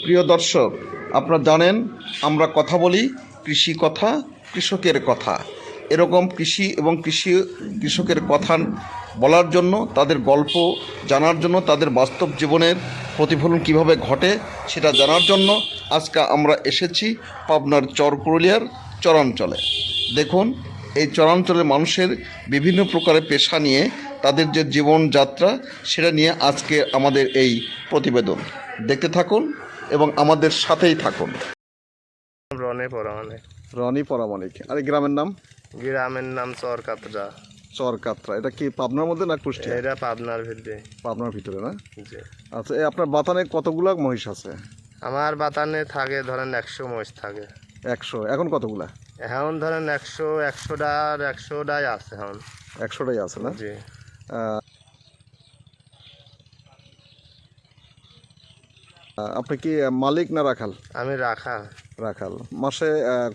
প্রিয় দর্শক, আপনারা জানেন আমরা কথা বলি কৃষি কথা, কৃষকের কথা। এরকম কৃষি এবং কৃষকের কথা বলার জন্য, তাদের গল্প জানার জন্য, তাদের বাস্তব জীবনের প্রতিফলন কিভাবে ঘটে সেটা জানার জন্য আজকে আমরা এসেছি পাবনার চরপুরুলিয়ার চরাঞ্চলে। দেখুন, এই চরাঞ্চলের মানুষের বিভিন্ন প্রকারের পেশা নিয়ে তাদের যে জীবনযাত্রা সেটা নিয়ে আজকে আমাদের এই প্রতিবেদন। দেখতে থাকুন এবং আমাদের সাথেই থাকুন। রনি পরামানিক। আর এই গ্রামের নাম? গ্রামের নাম চরকাতরা। চরকাতরা। এটা কি পাবনার মধ্যে না কুষ্টিয়া? এটা পাবনার ভিতরে। পাবনার ভিতরে না? জি। আচ্ছা, এই আপনার বাতানে কতগুলা মহিষ আছে? আমার বাতানে থাকে ধরেন 100 মহিষ থাকে। 100? এখন কতগুলা? এখন ধরেন 100টাই আছে এখন। 100টাই আছে না? জি। আপনি কি মালিক না রাখাল? আমি রাখাল। রাখাল। মাসে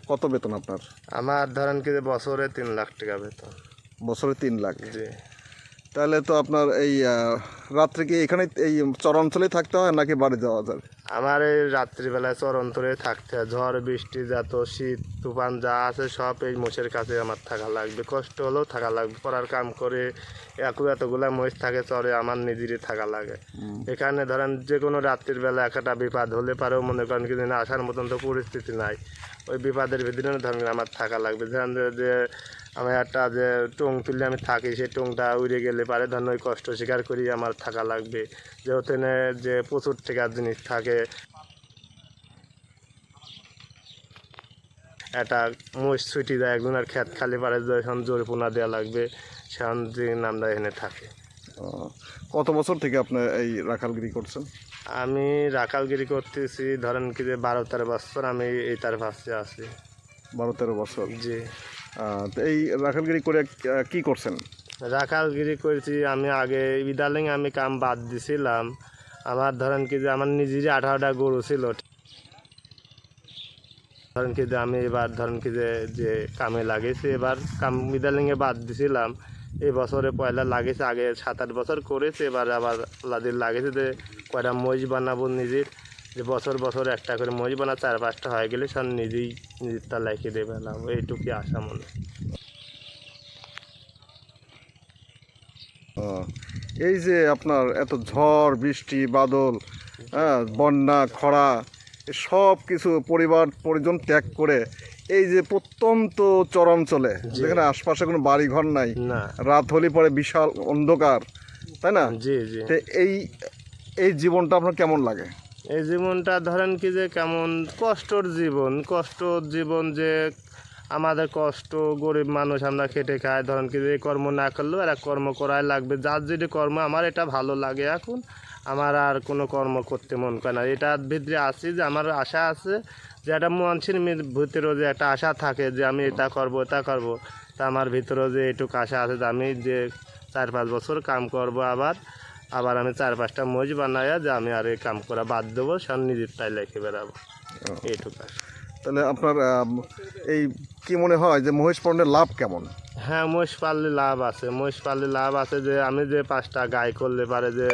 কত বেতন আপনার? আমার ধরেন কি বছরে 3 লাখ টাকা বেতন। বছরে 3 লাখ? জি। তাহলে তো আপনার এই রাত্রে কি এখানে এই চরাঞ্চলেই থাকতে হয় নাকি বাড়ি যাওয়া যায়? আমার এই রাত্রিবেলায় চরন্তরে থাকতে হয়। ঝড় বৃষ্টি যত শীত তুফান যা আছে সব এই মোষের কাছে আমার থাকা লাগবে। কষ্ট হলেও থাকা লাগবে। পড়ার কাম করে এতগুলা মহিষ থাকে চরে, আমার নিজেরই থাকা লাগে। এখানে ধরেন যে কোনো রাত্রির বেলা একটা বিপদ হলে পারেও মনে করেন কি আসার মতন তো পরিস্থিতি নাই। ওই বিপদের ভিতরে ধরেন আমার থাকা লাগবে। ধরেন যে আমি একটা যে টং তুললে আমি থাকি, সেই টংটা উড়ে গেলে পারে ধরেন ওই কষ্ট স্বীকার করি আমার থাকা লাগবে। যে ওখানে যে প্রচুর টাকার জিনিস থাকে, একটা মোষ ছুটি যায় একজনের ক্ষেত খালি পারে যখন জরিমানা দেওয়া লাগবে, সেখান দিন আমরা এখানে থাকি। কত বছর থেকে আপনি এই রাখালগিরি করছেন? আমি রাখালগিরি করতেছি ধরেন কি যে 12-13 বছর আমি এই তার পাশে আছি। 12-13 বছর? জি। তো এই রাখালগিরি করে কি করছেন? রাখালগিরি করেছি আমি আগে ইদালিং আমি কাম বাদ দিছিলাম। আমার ধরেন কি যে আমার নিজেরই 18টা গরু ছিল। ধরেন কি যে আমি এবার ধরেন কি যে কামে লাগিয়েছি, এবার কাম ইদালিংয়ে বাদ দিছিলাম। এই বছরে পয়লা লাগিয়েছে, আগে 7-8 বছর করেছে, এবার আবার লাদির লাগিয়েছে যে কয়টা মহিষ বানাবো নিজের, যে বছর বছর একটা করে মহিষ বানা 4-5টা হয়ে গেলে সব নিজের তা লাগিয়ে দেবে না, এইটুকুই আশা মনে। এই যে আপনার এত ঝড় বৃষ্টি বাদল, বন্যা খরা, সব কিছু পরিবার পরিজন ত্যাগ করে এই যে প্রত্যন্ত চরাঞ্চলে যেখানে আশপাশে কোনো বাড়ি ঘর নাই, রাত হলে পরে বিশাল অন্ধকার, তাই না? জি জি। এই জীবনটা আপনার কেমন লাগে? এই জীবনটা ধরেন কি যে কেমন কষ্টর জীবন যে আমাদের কষ্ট, গরিব মানুষ আমরা খেটে খাই, ধরেন কি যে কর্ম না করলেও আর কর্ম করাই লাগবে। যার যেটি কর্ম আমার এটা ভালো লাগে, এখন আমার আর কোনো কর্ম করতে মন করে না। এটার ভিতরে আছি যে আমার আশা আছে যে একটা মানুষের ভিতরেও যে একটা আশা থাকে যে আমি এটা করব তা আমার ভিতরেও যে এইটুকু আশা আছে যে আমি যে 4-5 বছর কাম করব, আবার আমি 4-5টা মহিষ বানাইয়া যে আমি আর এই কাম করা বাদ দেবো, সব নিজের তাই লেখে বেড়াবো, এইটুকু আশা। তাহলে আপনার এই কি মনে হয় যে মহিষ পালনের লাভ কেমন? হ্যাঁ, মহিষ পাললে লাভ আছে যে আমি যে 5টা গাই করলে পারে যে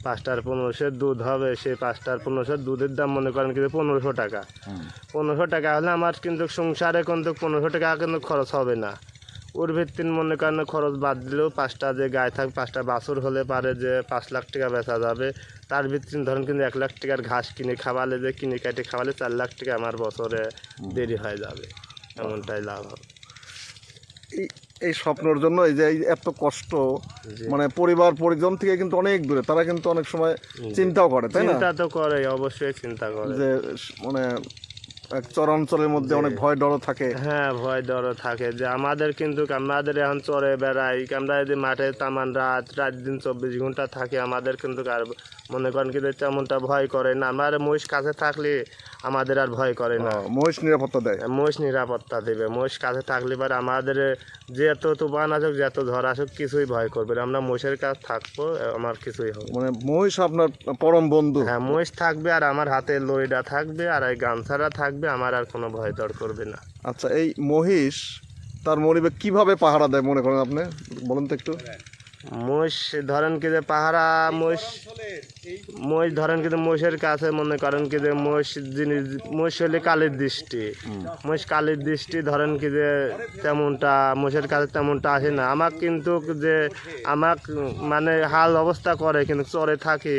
5টার 1500 দুধ হবে, সেই 5টার 1500 দুধের দাম মনে করেন কিন্তু 1500 টাকা। 1500 টাকা হলে আমার কিন্তু সংসারে কিন্তু 1500 টাকা কিন্তু খরচ হবে না। ওর ভিত্তির মনে করেন খরচ বাদ দিলেও 5টা যে গায়ে থাকবে, 5টা বাছুর হলে পারে যে 5 লাখ টাকা বেচা যাবে। তার ভিত্তির ধরেন কিন্তু 1 লাখ টাকার ঘাস কিনে খাওয়ালে, যে কিনে কাটে খাওয়ালে 4 লাখ টাকা আমার বছরে দেরি হয়ে যাবে, এমনটাই লাভ হবে। এই স্বপ্নের জন্য এই যে এত কষ্ট, মানে পরিবার পরিজন থেকে কিন্তু অনেক দূরে, তারা কিন্তু অনেক সময় চিন্তাও করে, তাই না? চিন্তা তো করে, অবশ্যই চিন্তা করে যে মানে চরাঞ্চলের মধ্যে অনেক ভয় ডরও থাকে। হ্যাঁ, ভয় ডরও থাকে যে আমাদের কিন্তু আমাদের এখন চরে বেড়াই, আমরা যদি মাঠে তামান রাত দিন 24 ঘন্টা থাকে, আমাদের কিন্তু আর মনে করেন কিন্তু তেমনটা ভয় করে না। আমার মহিষ কাছে থাকলে আমাদের আর ভয় করে না। মহিষ নিরাপত্তা দেয়? মহিষ নিরাপত্তা দেবে। মহিষ কাছে থাকলে পরে আমাদের যে এত তুফান আসুক, যে এত ঝড় আসুক, কিছুই ভয় করবে না। আমরা মহিষের কাছে থাকবো, আমার কিছুই হবে। মানে মহিষ আপনার পরম বন্ধু? হ্যাঁ, মহিষ থাকবে আর আমার হাতে লইডা থাকবে আর এই গামছাটা থাকবে, আমার আর কোনো ভয় ডর করবে না। আচ্ছা, এই মহিষ তার মনিবে কিভাবে পাহারা দেয় মনে করেন আপনি, বলেন তো একটু। মোষ ধরেন কি যে পাহারা মোষ মোষ ধরেন কি যে মোষের কাছে মনে করেন কি যে মোষ হলে কালের দৃষ্টি, মোষ কালের দৃষ্টি ধরেন কি যে তেমনটা মোষের কাছে তেমনটা আসে না। আমার কিন্তু যে আমার মানে হাল অবস্থা করে কিন্তু চরে থাকি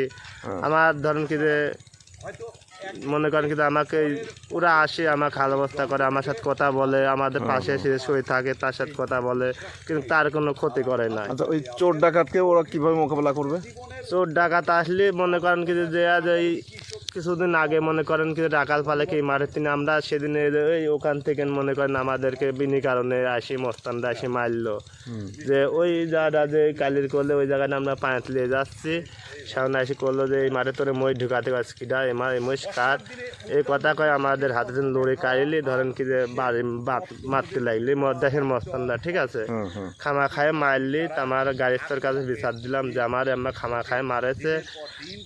আমার ধরেন কি যে মনে করেন কিন্তু আমাকে ওরা আসে আমার হাল অবস্থা করে, আমার সাথে কথা বলে, আমাদের পাশে এসে শুয়ে থাকে, তার সাথে কথা বলে, কিন্তু তার কোনো ক্ষতি করে না। আচ্ছা, ওই চোর ডাকাতকে ওরা কিভাবে মোকাবেলা করবে? চোর ডাকাত আসলে মনে করেন কি যে আজ এই কিছুদিন আগে মনে করেন কি ডাকাত পালে কি মারে তিনি আমরা সেদিন ওই ওখান থেকে মনে করেন আমাদেরকে বিনি কারণে আসি মস্তানরা আসি মারলো, যে ওই জায়গাটা যে কালির করলে ওই জায়গাটা আমরা পাঁচ নিয়ে যাচ্ছি, সামনে এসে করলো যে এই মাঠে তোরে মই ঢুকাতে পারছি কিনা এমার এই মই কাঠ এই কথা কয় আমাদের হাতে দিন লড়ে কাড়িলি ধরেন কি যে বাড়ি মারতে লাগলি দেশের মস্তানরা, ঠিক আছে, খামা খায় মারলি আমার গাড়িস্তর কাছে বিচার দিলাম যে আমার আমরা খামা খায় মারেছে,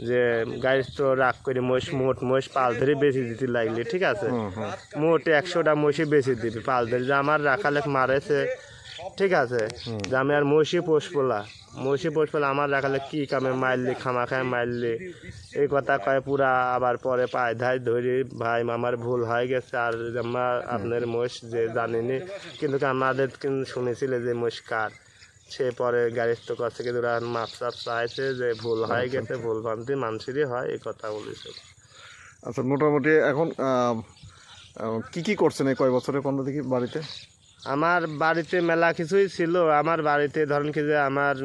যে গাড়িস্ত রাগ করে মোষ পাল ধরে বেশি দিতে লাগলি, ঠিক আছে, মোট 100টা মহিষই বেশি দিবি পাল ধরে, যে আমার রাখালেক মারেছে, ঠিক আছে, যে আমি আর মহিষী পোষপোলা আমার রাখালে কি কামে মারলি খামা খায় মারলি এই কথা কয় পুরা। আবার পরে পায়ে ধায় ধরি ভাই আমার ভুল হয়ে গেছে, আর আমার আপনার মোষ যে জানিনি, কিন্তু আমাদের কিন্তু শুনেছিলে যে মোষ কার, সে পরে গাড়িস্থ কাছে কিন্তু ওরা মাপ চাপ চাইছে যে ভুল হয়ে গেছে, ভুল ভ্রান্তি মানুষেরই হয় এই কথা বলেছে। আচ্ছা, মোটামুটি এখন কি করছেন এই কয় বছরের পনেরো দেখি বাড়িতে? আমার বাড়িতে মেলা কিছুই ছিল, আমার বাড়িতে ধরেন কি যে আমার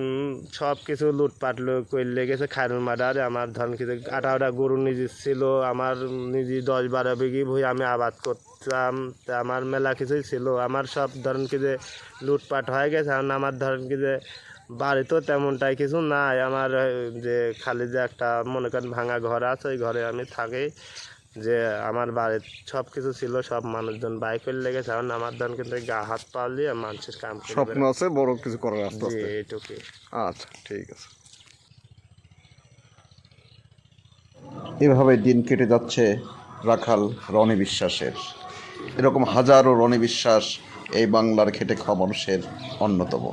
সব কিছু লুটপাট করলে গেছে খায়রুল মার্ডার, আমার ধরেন কি যে 18টা গরু নিজে ছিল, আমার নিজে 10-12 বিঘি ভুঁই আমি আবাদ করতাম, তা আমার মেলা কিছুই ছিল, আমার সব ধরেন কি যে লুটপাট হয়ে গেছে। এখন আমার ধরেন কি যে বাড়িতেও তেমনটাই কিছু নাই, আমার যে খালি যে একটা মনে করেন ভাঙা ঘর আছে ওই ঘরে আমি থাকি, যে আমার বাড়ির সব কিছু ছিল সব মানুষজন বাই করে লেগেছে। এখন আমার ধরেন কিন্তু গা হাত পারলি আর মানুষের কাম স্বপ্ন আছে বড় কিছু করার আস্তে আস্তে। এইটুকুই। আচ্ছা, ঠিক আছে। এভাবে দিন কেটে যাচ্ছে রাখাল রনি বিশ্বাসের। এরকম হাজারো রনি বিশ্বাস এই বাংলার খেটে খাওয়া মানুষের অন্যতম।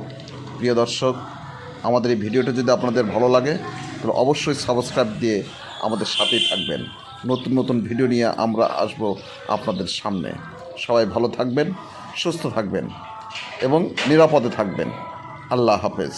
প্রিয় দর্শক, আমাদের এই ভিডিওটা যদি আপনাদের ভালো লাগে তাহলে অবশ্যই সাবস্ক্রাইব দিয়ে আমাদের সাথেই থাকবেন। নতুন নতুন ভিডিও নিয়ে আমরা আসব আপনাদের সামনে। সবাই ভালো থাকবেন, সুস্থ থাকবেন এবং নিরাপদে থাকবেন। আল্লাহ হাফেজ।